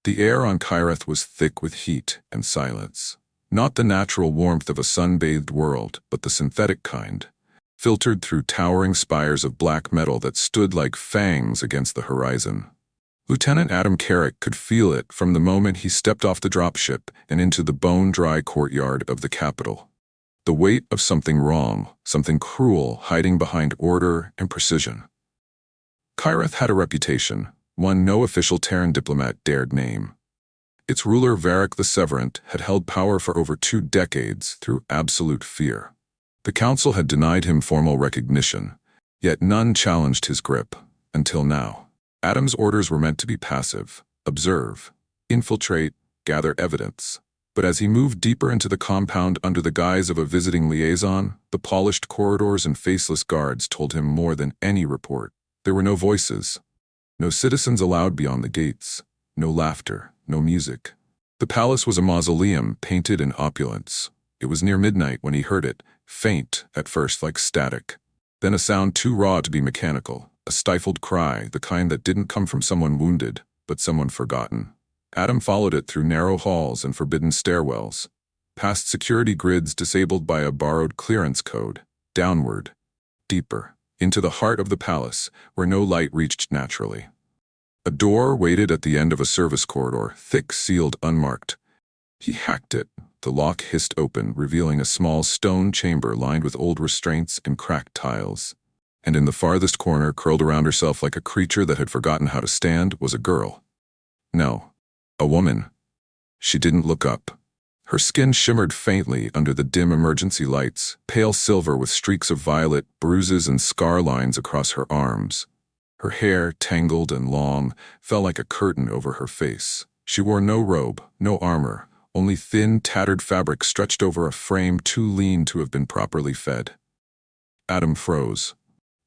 The air on Kyth was thick with heat and silence. Not the natural warmth of a sun-bathed world, but the synthetic kind, filtered through towering spires of black metal that stood like fangs against the horizon. Lieutenant Adam Carrick could feel it from the moment he stepped off the dropship and into the bone-dry courtyard of the capital. The weight of something wrong, something cruel hiding behind order and precision. Kyth had a reputation, one no official Tyrant diplomat dared name. Its ruler Varric the Severant had held power for over 2 decades through absolute fear. The council had denied him formal recognition, yet none challenged his grip, until now. Adam's orders were meant to be passive, observe, infiltrate, gather evidence. But as he moved deeper into the compound under the guise of a visiting liaison, the polished corridors and faceless guards told him more than any report. There were no voices, no citizens allowed beyond the gates, no laughter, no music. The palace was a mausoleum painted in opulence. It was near midnight when he heard it, faint at first like static, then a sound too raw to be mechanical, a stifled cry, the kind that didn't come from someone wounded, but someone forgotten. Adam followed it through narrow halls and forbidden stairwells, past security grids disabled by a borrowed clearance code, downward, deeper, into the heart of the palace, where no light reached naturally. A door waited at the end of a service corridor, thick, sealed, unmarked. He hacked it. The lock hissed open, revealing a small stone chamber lined with old restraints and cracked tiles. And in the farthest corner, curled around herself like a creature that had forgotten how to stand, was a girl. No, a woman. She didn't look up. Her skin shimmered faintly under the dim emergency lights, pale silver with streaks of violet, bruises and scar lines across her arms. Her hair, tangled and long, fell like a curtain over her face. She wore no robe, no armor, only thin, tattered fabric stretched over a frame too lean to have been properly fed. Adam froze.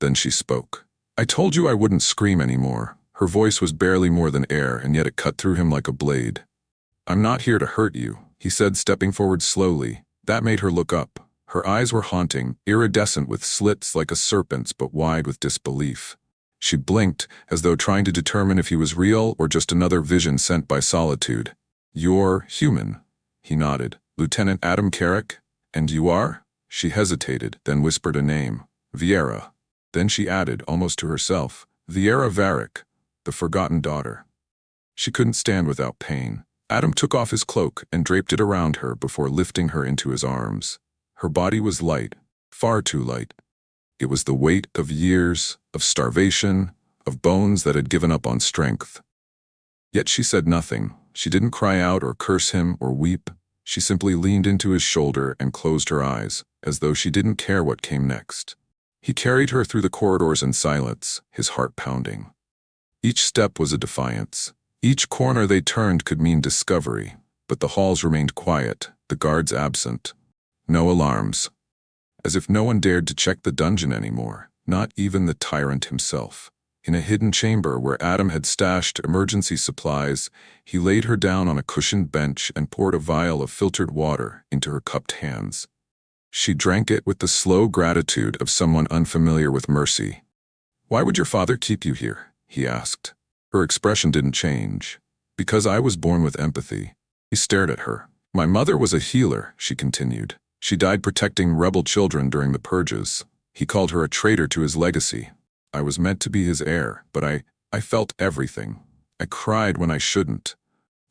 Then she spoke. "I told you I wouldn't scream anymore." Her voice was barely more than air, and yet it cut through him like a blade. "I'm not here to hurt you," he said, stepping forward slowly. That made her look up. Her eyes were haunting, iridescent with slits like a serpent's but wide with disbelief. She blinked, as though trying to determine if he was real or just another vision sent by solitude. "You're human," he nodded. "Lieutenant Adam Carrick? And you are?" She hesitated, then whispered a name. "Viera." Then she added, almost to herself, "Viera Varric, the forgotten daughter." She couldn't stand without pain. Adam took off his cloak and draped it around her before lifting her into his arms. Her body was light, far too light. It was the weight of years, of starvation, of bones that had given up on strength. Yet she said nothing. She didn't cry out or curse him or weep. She simply leaned into his shoulder and closed her eyes, as though she didn't care what came next. He carried her through the corridors in silence, his heart pounding. Each step was a defiance. Each corner they turned could mean discovery, but the halls remained quiet, the guards absent. No alarms. As if no one dared to check the dungeon anymore, not even the Tyrant himself. In a hidden chamber where Adam had stashed emergency supplies, he laid her down on a cushioned bench and poured a vial of filtered water into her cupped hands. She drank it with the slow gratitude of someone unfamiliar with mercy. "Why would your father keep you here?" he asked. Her expression didn't change. "Because I was born with empathy." He stared at her. "My mother was a healer," she continued. "She died protecting rebel children during the purges. He called her a traitor to his legacy. I was meant to be his heir, but I felt everything. I cried when I shouldn't.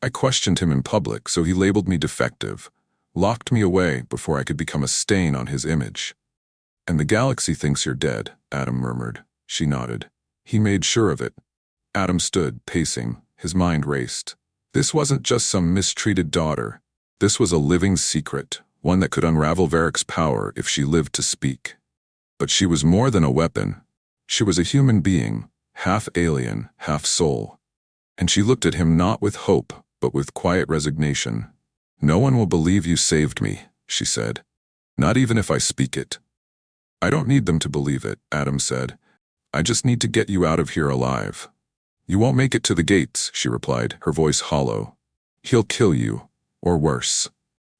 I questioned him in public, so he labeled me defective, locked me away before I could become a stain on his image." "And the galaxy thinks you're dead," Adam murmured. She nodded. "He made sure of it." Adam stood, pacing. His mind raced. This wasn't just some mistreated daughter. This was a living secret, one that could unravel Varric's power if she lived to speak. But she was more than a weapon. She was a human being, half alien, half soul. And she looked at him not with hope, but with quiet resignation. "No one will believe you saved me," she said. "Not even if I speak it." "I don't need them to believe it," Adam said. "I just need to get you out of here alive." "You won't make it to the gates," she replied, her voice hollow. "He'll kill you, or worse."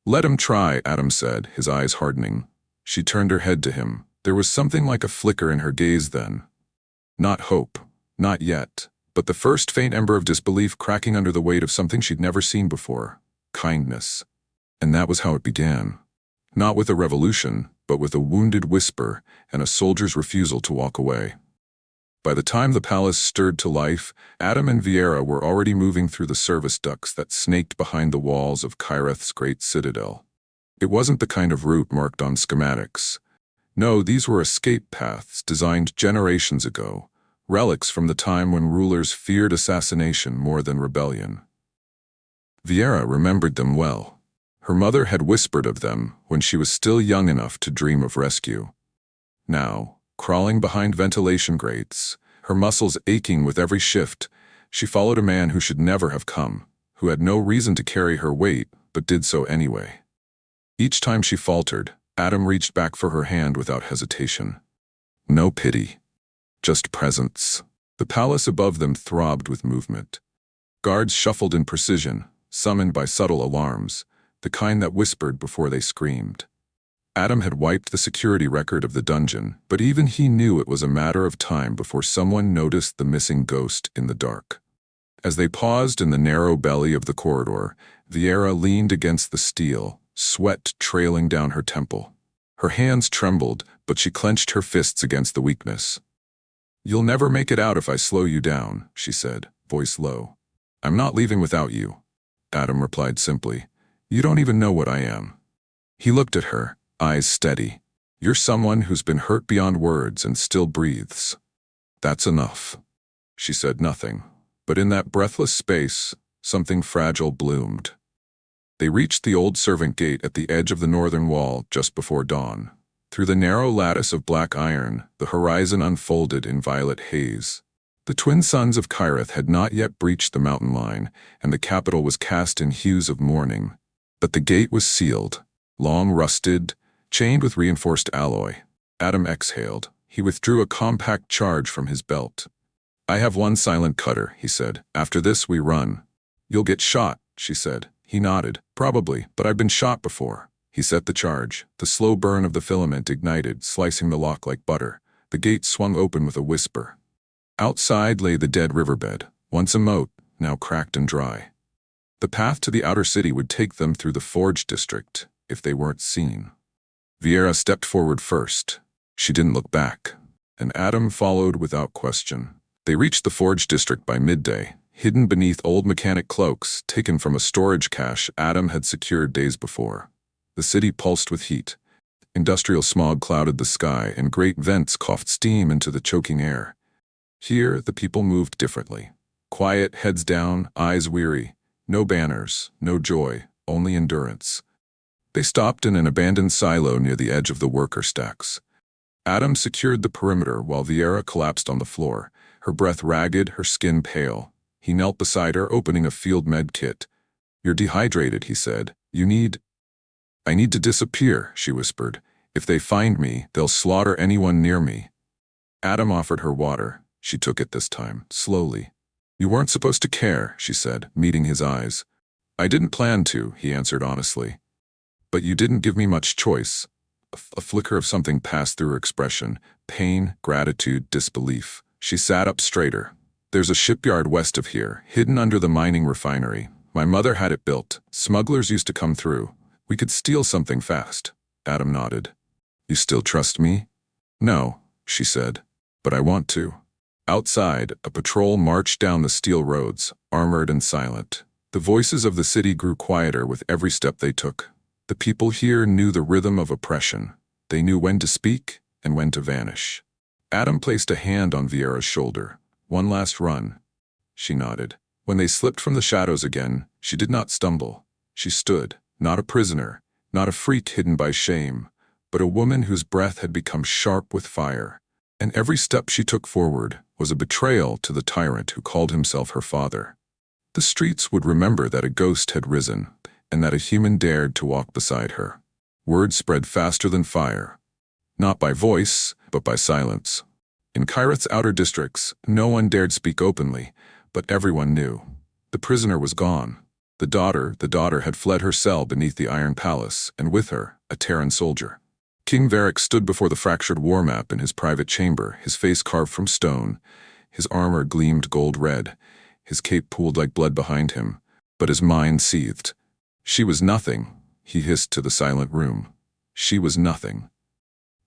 "Let him try," Adam said, his eyes hardening. She turned her head to him. There was something like a flicker in her gaze then. Not hope, not yet, but the first faint ember of disbelief cracking under the weight of something she'd never seen before: kindness. And that was how it began. Not with a revolution, but with a wounded whisper and a soldier's refusal to walk away. By the time the palace stirred to life, Adam and Vieira were already moving through the service ducts that snaked behind the walls of Kyth's great citadel. It wasn't the kind of route marked on schematics. No, these were escape paths designed generations ago, relics from the time when rulers feared assassination more than rebellion. Vieira remembered them well. Her mother had whispered of them when she was still young enough to dream of rescue. Now, crawling behind ventilation grates, her muscles aching with every shift, she followed a man who should never have come, who had no reason to carry her weight, but did so anyway. Each time she faltered, Adam reached back for her hand without hesitation. No pity. Just presence. The palace above them throbbed with movement. Guards shuffled in precision, summoned by subtle alarms, the kind that whispered before they screamed. Adam had wiped the security record of the dungeon, but even he knew it was a matter of time before someone noticed the missing ghost in the dark. As they paused in the narrow belly of the corridor, Vieira leaned against the steel, sweat trailing down her temple. Her hands trembled, but she clenched her fists against the weakness. "You'll never make it out if I slow you down," she said, voice low. "I'm not leaving without you," Adam replied simply. "You don't even know what I am." He looked at her, eyes steady. "You're someone who's been hurt beyond words and still breathes." "That's enough." She said nothing, but in that breathless space, something fragile bloomed. They reached the old servant gate at the edge of the northern wall just before dawn. Through the narrow lattice of black iron, the horizon unfolded in violet haze. The twin sons of Kyth had not yet breached the mountain line, and the capital was cast in hues of mourning. But the gate was sealed, long rusted, chained with reinforced alloy. Adam exhaled. He withdrew a compact charge from his belt. "I have one silent cutter," he said. "After this, we run." "You'll get shot," she said. He nodded. "Probably, but I've been shot before." He set the charge. The slow burn of the filament ignited, slicing the lock like butter. The gate swung open with a whisper. Outside lay the dead riverbed, once a moat, now cracked and dry. The path to the outer city would take them through the Forge district, if they weren't seen. Vieira stepped forward first. She didn't look back, and Adam followed without question. They reached the Forge district by midday, hidden beneath old mechanic cloaks taken from a storage cache Adam had secured days before. The city pulsed with heat. Industrial smog clouded the sky, and great vents coughed steam into the choking air. Here, the people moved differently. Quiet, heads down, eyes weary. No banners, no joy, only endurance. They stopped in an abandoned silo near the edge of the worker stacks. Adam secured the perimeter while Vieira collapsed on the floor, her breath ragged, her skin pale. He knelt beside her, opening a field med kit. "You're dehydrated," he said. "I need to disappear," she whispered. "If they find me, they'll slaughter anyone near me." Adam offered her water. She took it this time, slowly. "You weren't supposed to care," she said, meeting his eyes. "I didn't plan to," he answered honestly. "But you didn't give me much choice." A flicker of something passed through her expression. Pain, gratitude, disbelief. She sat up straighter. "There's a shipyard west of here, hidden under the mining refinery. My mother had it built. Smugglers used to come through. We could steal something fast." Adam nodded. "You still trust me?" "No," she said. "But I want to." Outside, a patrol marched down the steel roads, armored and silent. The voices of the city grew quieter with every step they took. The people here knew the rhythm of oppression. They knew when to speak and when to vanish. Adam placed a hand on Vieira's shoulder. "One last run." She nodded. When they slipped from the shadows again, she did not stumble. She stood, not a prisoner, not a freak hidden by shame, but a woman whose breath had become sharp with fire. And every step she took forward was a betrayal to the tyrant who called himself her father. The streets would remember that a ghost had risen, and that a human dared to walk beside her. Word spread faster than fire. Not by voice, but by silence. In Kyth's outer districts, no one dared speak openly, but everyone knew. The prisoner was gone. The daughter had fled her cell beneath the Iron Palace, and with her, a Terran soldier. King Varric stood before the fractured war map in his private chamber, his face carved from stone, His armor gleamed gold-red, his cape pooled like blood behind him, but his mind seethed. She was nothing, he hissed to the silent room. She was nothing.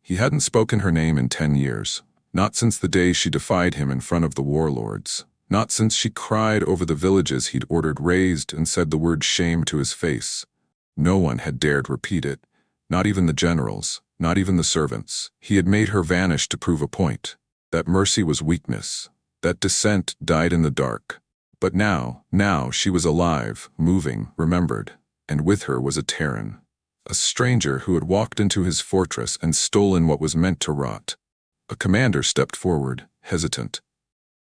He hadn't spoken her name in 10 years, not since the day she defied him in front of the warlords, not since she cried over the villages he'd ordered razed and said the word shame to his face. No one had dared repeat it, not even the generals, not even the servants. He had made her vanish to prove a point, that mercy was weakness, that dissent died in the dark. But now she was alive, moving, remembered, and with her was a Tyrant, a stranger who had walked into his fortress and stolen what was meant to rot. A commander stepped forward, hesitant.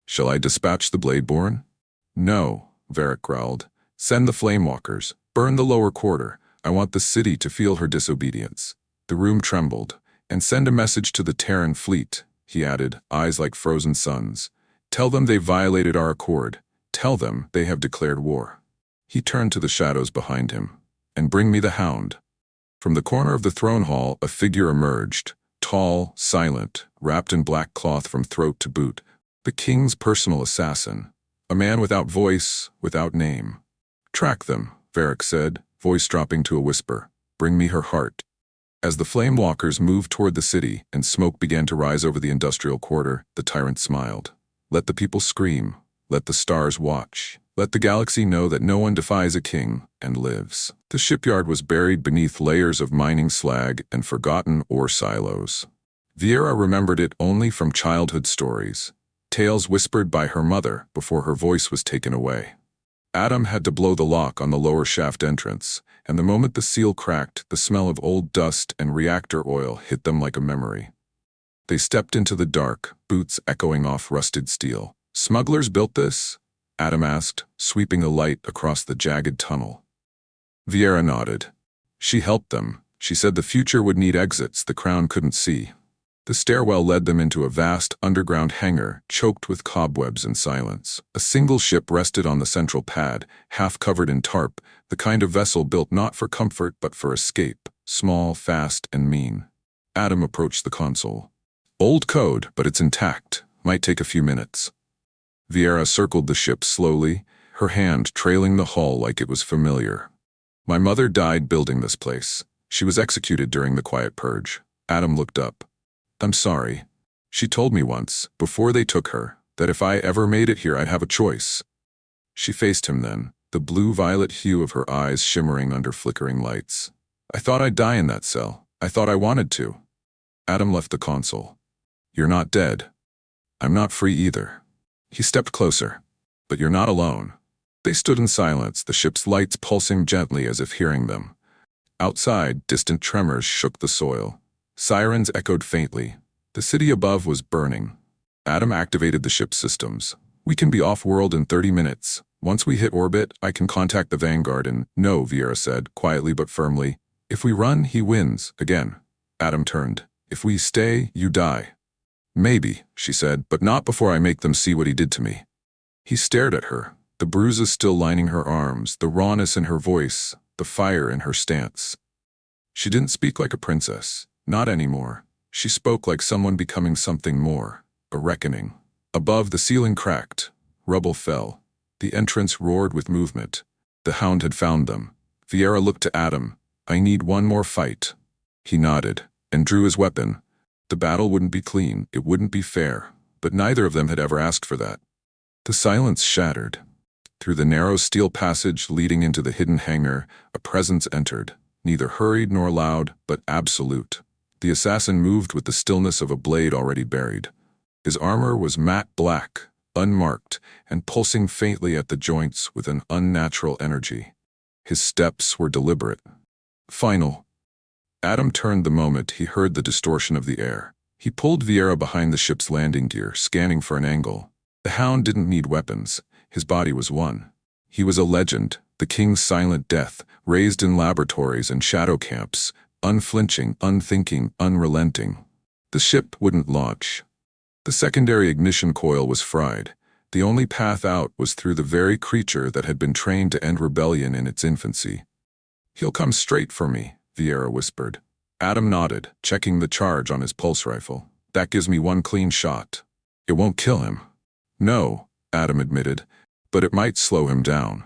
"Shall I dispatch the Bladeborn?" "No," Varric growled. "Send the Flamewalkers. Burn the lower quarter. I want the city to feel her disobedience." The room trembled. "And send a message to the Terran fleet," he added, eyes like frozen suns. "Tell them they violated our accord. Tell them they have declared war." He turned to the shadows behind him. "And bring me the hound." From the corner of the throne hall, a figure emerged, tall, silent, wrapped in black cloth from throat to boot. The king's personal assassin. A man without voice, without name. "Track them," Varric said, voice dropping to a whisper. "Bring me her heart." As the Flamewalkers moved toward the city and smoke began to rise over the industrial quarter, the Tyrant smiled. "Let the people scream. Let the stars watch. Let the galaxy know that no one defies a king and lives." The shipyard was buried beneath layers of mining slag and forgotten ore silos. Viera remembered it only from childhood stories, tales whispered by her mother before her voice was taken away. Adam had to blow the lock on the lower shaft entrance, and the moment the seal cracked, the smell of old dust and reactor oil hit them like a memory. They stepped into the dark, boots echoing off rusted steel. "Smugglers built this?" Adam asked, sweeping a light across the jagged tunnel. Viera nodded. "She helped them. She said the future would need exits the crown couldn't see." The stairwell led them into a vast underground hangar choked with cobwebs and silence. A single ship rested on the central pad, half covered in tarp, the kind of vessel built not for comfort but for escape, small, fast, and mean. Adam approached the console. "Old code, but it's intact. Might take a few minutes." Viera circled the ship slowly, her hand trailing the hull like it was familiar. "My mother died building this place. She was executed during the Quiet Purge." Adam looked up. "I'm sorry. She told me once, before they took her, that if I ever made it here I'd have a choice." She faced him then, the blue-violet hue of her eyes shimmering under flickering lights. "I thought I'd die in that cell. I thought I wanted to." Adam left the console. "You're not dead. I'm not free either." He stepped closer. "But you're not alone." They stood in silence, the ship's lights pulsing gently as if hearing them. Outside, distant tremors shook the soil. Sirens echoed faintly. The city above was burning. Adam activated the ship's systems. "We can be off-world in 30 minutes. Once we hit orbit, I can contact the Vanguard and—" "No," Viera said, quietly but firmly. "If we run, he wins, again." Adam turned. "If we stay, you die." "Maybe," she said, "but not before I make them see what he did to me." He stared at her, the bruises still lining her arms, the rawness in her voice, the fire in her stance. She didn't speak like a princess. Not anymore. She spoke like someone becoming something more, a reckoning. Above, the ceiling cracked. Rubble fell. The entrance roared with movement. The hound had found them. Viera looked to Adam. "I need one more fight." He nodded, and drew his weapon. The battle wouldn't be clean, it wouldn't be fair, but neither of them had ever asked for that. The silence shattered. Through the narrow steel passage leading into the hidden hangar, a presence entered, neither hurried nor loud, but absolute. The assassin moved with the stillness of a blade already buried. His armor was matte black, unmarked, and pulsing faintly at the joints with an unnatural energy. His steps were deliberate. Final. Adam turned the moment he heard the distortion of the air. He pulled Viera behind the ship's landing gear, scanning for an angle. The hound didn't need weapons. His body was one. He was a legend, the king's silent death, raised in laboratories and shadow camps, unflinching, unthinking, unrelenting. The ship wouldn't launch. The secondary ignition coil was fried. The only path out was through the very creature that had been trained to end rebellion in its infancy. "He'll come straight for me," Viera whispered. Adam nodded, checking the charge on his pulse rifle. "That gives me one clean shot." "It won't kill him." No, Adam admitted, but it might slow him down.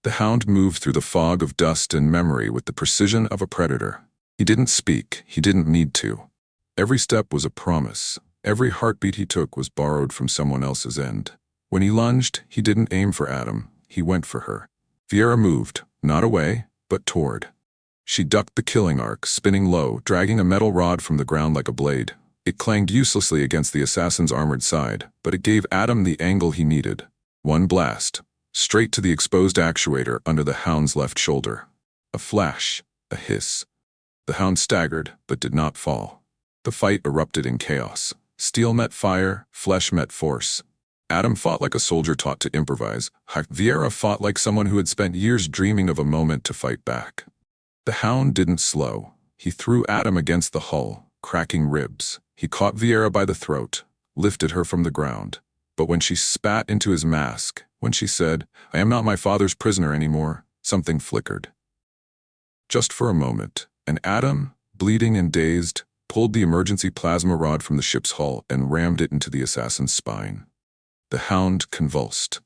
The hound moved through the fog of dust and memory with the precision of a predator. He didn't speak, he didn't need to. Every step was a promise. Every heartbeat he took was borrowed from someone else's end. When he lunged, he didn't aim for Adam, he went for her. Viera moved, not away, but toward. She ducked the killing arc, spinning low, dragging a metal rod from the ground like a blade. It clanged uselessly against the assassin's armored side, but it gave Adam the angle he needed. One blast, straight to the exposed actuator under the hound's left shoulder. A flash, a hiss. The hound staggered, but did not fall. The fight erupted in chaos. Steel met fire, flesh met force. Adam fought like a soldier taught to improvise. Viera fought like someone who had spent years dreaming of a moment to fight back. The hound didn't slow. He threw Adam against the hull, cracking ribs. He caught Viera by the throat, lifted her from the ground. But when she spat into his mask, when she said, "I am not my father's prisoner anymore," something flickered. Just for a moment, and Adam, bleeding and dazed, pulled the emergency plasma rod from the ship's hull and rammed it into the assassin's spine. The hound convulsed,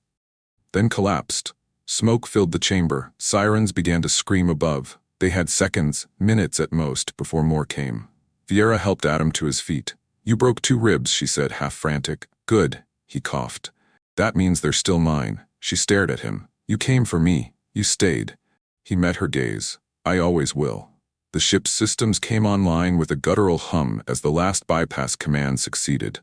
then collapsed. Smoke filled the chamber. Sirens began to scream above. They had seconds, minutes at most, before more came. Viera helped Adam to his feet. "You broke 2 ribs," she said, half frantic. "Good," he coughed. "That means they're still mine." She stared at him. "You came for me. You stayed." He met her gaze. "I always will." The ship's systems came online with a guttural hum as the last bypass command succeeded.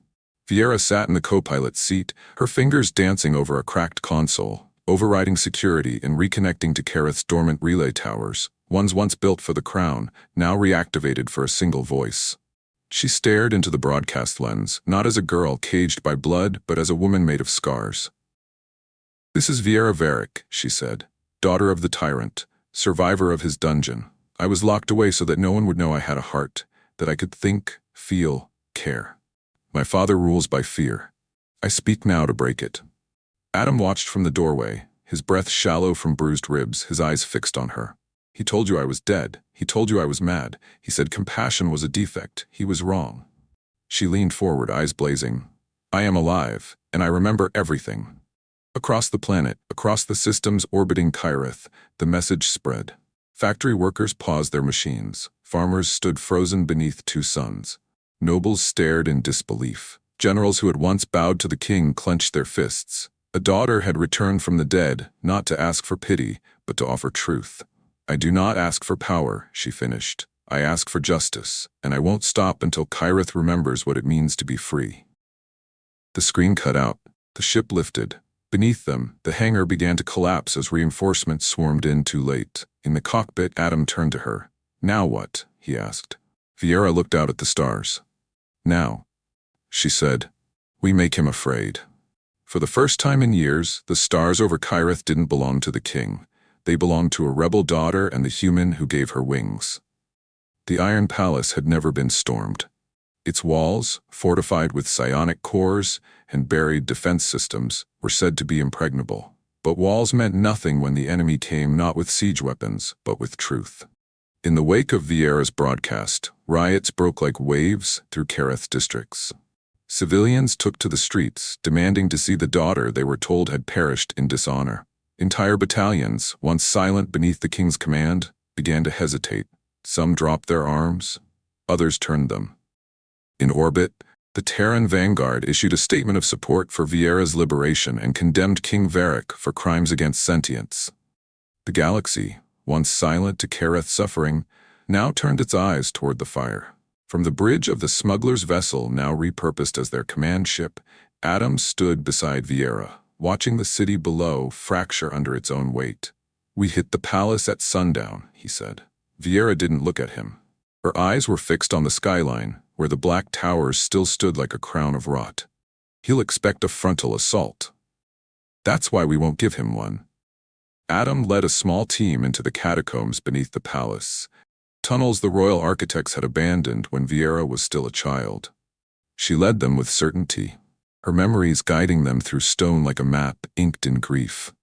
Viera sat in the co-pilot's seat, her fingers dancing over a cracked console, overriding security and reconnecting to Kyth's dormant relay towers, ones once built for the crown, now reactivated for a single voice. She stared into the broadcast lens, not as a girl caged by blood, but as a woman made of scars. "This is Viera Varick," she said, "daughter of the Tyrant, survivor of his dungeon. I was locked away so that no one would know I had a heart, that I could think, feel, care. My father rules by fear. I speak now to break it." Adam watched from the doorway, his breath shallow from bruised ribs, his eyes fixed on her. "He told you I was dead. He told you I was mad. He said compassion was a defect. He was wrong." She leaned forward, eyes blazing. "I am alive, and I remember everything." Across the planet, across the systems orbiting Kyth, the message spread. Factory workers paused their machines. Farmers stood frozen beneath 2 suns. Nobles stared in disbelief. Generals who had once bowed to the king clenched their fists. A daughter had returned from the dead, not to ask for pity, but to offer truth. "I do not ask for power," she finished. "I ask for justice, and I won't stop until Kyth remembers what it means to be free." The screen cut out. The ship lifted. Beneath them, the hangar began to collapse as reinforcements swarmed in too late. In the cockpit, Adam turned to her. "Now what?" he asked. Viera looked out at the stars. "Now," she said, "we make him afraid." For the first time in years, the stars over Kyth didn't belong to the king. They belonged to a rebel daughter and the human who gave her wings. The Iron Palace had never been stormed. Its walls, fortified with psionic cores and buried defense systems, were said to be impregnable. But walls meant nothing when the enemy came not with siege weapons, but with truth. In the wake of Viera's broadcast, riots broke like waves through Kyth districts. Civilians took to the streets, demanding to see the daughter they were told had perished in dishonor. Entire battalions, once silent beneath the king's command, began to hesitate. Some dropped their arms, others turned them. In orbit, the Terran Vanguard issued a statement of support for Viera's liberation and condemned King Varick for crimes against sentience. The galaxy, once silent to Kyth's suffering, now turned its eyes toward the fire. From the bridge of the smuggler's vessel, now repurposed as their command ship, Adam stood beside Viera, watching the city below fracture under its own weight. "We hit the palace at sundown," he said. Viera didn't look at him. Her eyes were fixed on the skyline, where the black towers still stood like a crown of rot. "He'll expect a frontal assault. That's why we won't give him one." Adam led a small team into the catacombs beneath the palace, tunnels the royal architects had abandoned when Viera was still a child. She led them with certainty, her memories guiding them through stone like a map inked in grief.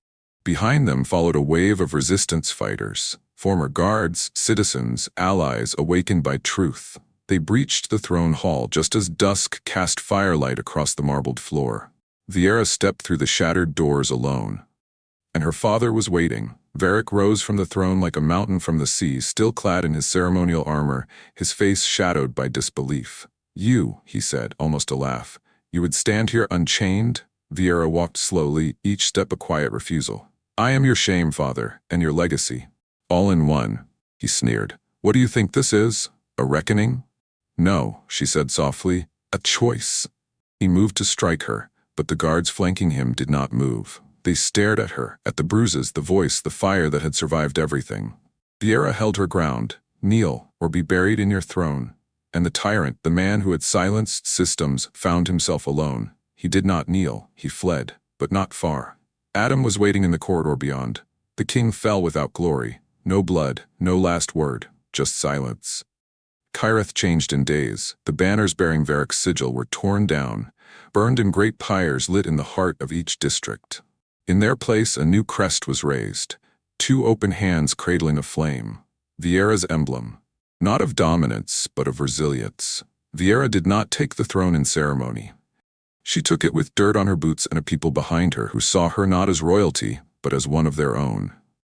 Behind them followed a wave of resistance fighters, former guards, citizens, allies awakened by truth. They breached the throne hall just as dusk cast firelight across the marbled floor. Viera stepped through the shattered doors alone. And her father was waiting. Varric rose from the throne like a mountain from the sea, still clad in his ceremonial armor, his face shadowed by disbelief. "You," he said, almost a laugh, "you would stand here unchained?" Viera walked slowly, each step a quiet refusal. "I am your shame, father, and your legacy. All in one," he sneered. "What do you think this is? A reckoning?" "No," she said softly, "a choice." He moved to strike her, but the guards flanking him did not move. They stared at her, at the bruises, the voice, the fire that had survived everything. Viera held her ground. "Kneel, or be buried in your throne." And the tyrant, the man who had silenced systems, found himself alone. He did not kneel, he fled, but not far. Adam was waiting in the corridor beyond. The king fell without glory. No blood, no last word, just silence. Kyth changed in days. The banners bearing Varric's sigil were torn down, burned in great pyres lit in the heart of each district. In their place a new crest was raised, 2 open hands cradling a flame. Viera's emblem. Not of dominance, but of resilience. Viera did not take the throne in ceremony. She took it with dirt on her boots and a people behind her who saw her not as royalty, but as one of their own.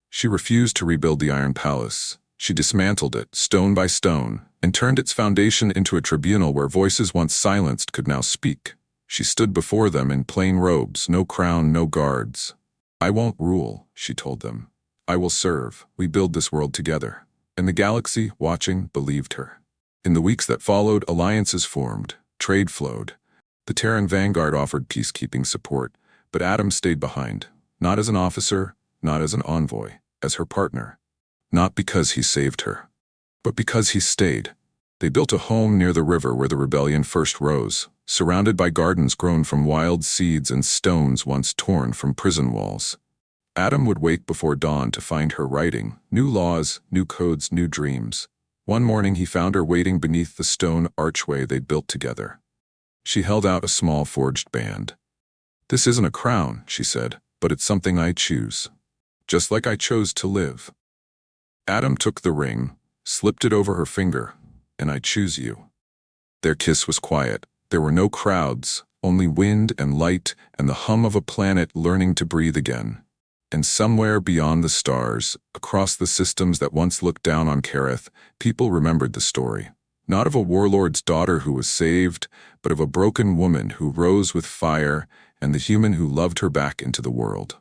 She refused to rebuild the Iron Palace. She dismantled it, stone by stone, and turned its foundation into a tribunal where voices once silenced could now speak. She stood before them in plain robes, no crown, no guards. "I won't rule," she told them. "I will serve. We build this world together." And the galaxy, watching, believed her. In the weeks that followed, alliances formed, trade flowed. The Terran vanguard offered peacekeeping support, but Adam stayed behind, not as an officer, not as an envoy, as her partner. Not because he saved her, but because he stayed. They built a home near the river where the rebellion first rose, surrounded by gardens grown from wild seeds and stones once torn from prison walls. Adam would wake before dawn to find her writing, new laws, new codes, new dreams. One morning he found her waiting beneath the stone archway they'd built together. She held out a small forged band. "This isn't a crown," she said, "but it's something I choose. Just like I chose to live." Adam took the ring, slipped it over her finger, "And I choose you." Their kiss was quiet. There were no crowds, only wind and light and the hum of a planet learning to breathe again. And somewhere beyond the stars, across the systems that once looked down on Kyth, people remembered the story. Not of a warlord's daughter who was saved, but of a broken woman who rose with fire and the human who loved her back into the world.